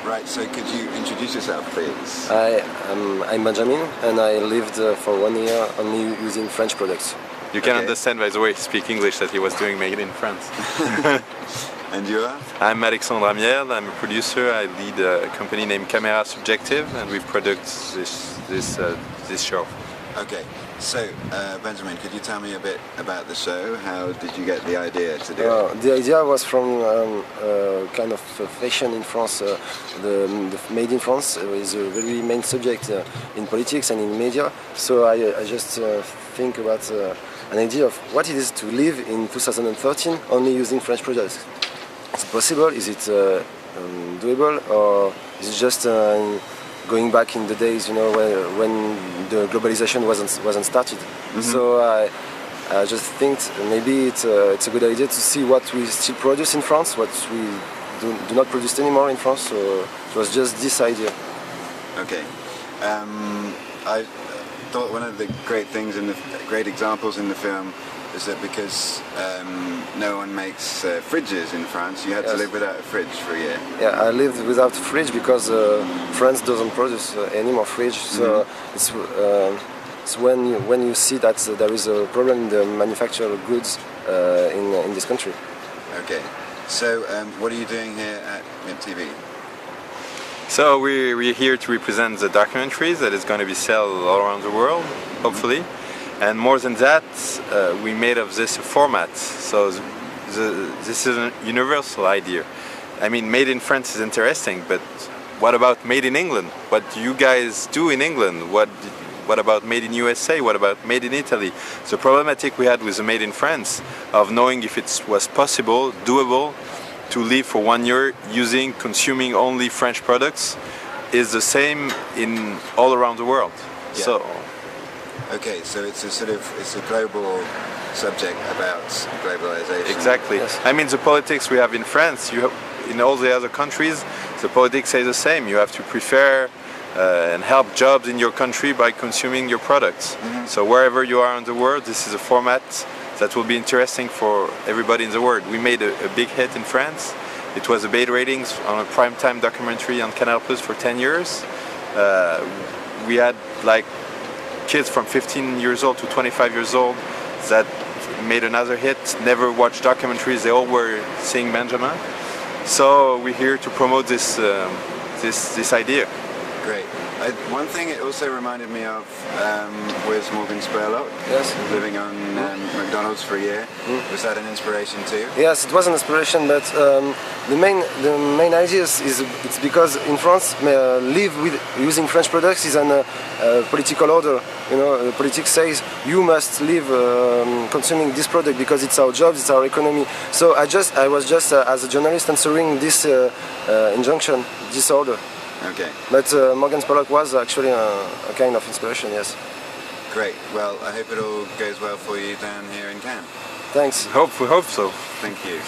Right, so could you introduce yourself, please? I'm Benjamin, and I lived for 1 year only using French products. You can understand by the way he speaks English that he was doing Made in France. And you are? I'm Alexandre Amiel, I'm a producer. I lead a company named Caméra Subjective, and we've produced this show. Okay, so Benjamin, could you tell me a bit about the show? How did you get the idea to do it? The idea was from kind of fashion in France. The Made in France is a very main subject in politics and in media. So I just think about an idea of what it is to live in 2013 only using French products. Is it possible? Is it doable? Or is it just going back in the days, you know, when the globalization wasn't started? Mm-hmm. So I just think maybe it's a good idea to see what we still produce in France, what we do not produce anymore in France. So it was just this idea. Okay. I thought one of the great examples in the film is that because no one makes fridges in France, you had to live without a fridge for a year. Yeah, I lived without a fridge because France doesn't produce any more fridge. So it's when you see that there is a problem in the manufacture of goods in this country. Okay, so what are you doing here at MIPTV? So we're here to represent the documentaries that is going to be sold all around the world, hopefully. And more than that, we made of this a format. So this is a universal idea. I mean, made in France is interesting, but what about made in England? What do you guys do in England? What about made in USA? What about made in Italy? The problematic we had with the made in France of knowing if it was possible, doable, to live for 1 year consuming only French products is the same in all around the world. Yeah. So. Okay, so it's a global subject about globalization. Exactly. Yes. I mean, the politics we have in France, in all the other countries, the politics say the same. You have to prefer and help jobs in your country by consuming your products. Mm-hmm. So wherever you are in the world, this is a format that will be interesting for everybody in the world. We made a big hit in France. It was a beta ratings on a primetime documentary on Canal Plus for 10 years. We had like kids from 15 years old to 25 years old that made another hit, never watched documentaries, they all were seeing Benjamin. So we're here to promote this idea. Great. One thing it also reminded me of was Morgan Spurlock. Yes. Living on McDonald's for a year. Mm. Was that an inspiration too? Yes, it was an inspiration, but the main idea is it's because in France, live with using French products is a political order. You know, the politics says you must live consuming this product because it's our job, it's our economy. So I was just as a journalist answering this injunction, this order. Okay. But Morgan Spurlock was actually a kind of inspiration, yes. Great. Well, I hope it all goes well for you down here in Cannes. Thanks. We hope so. Thank you.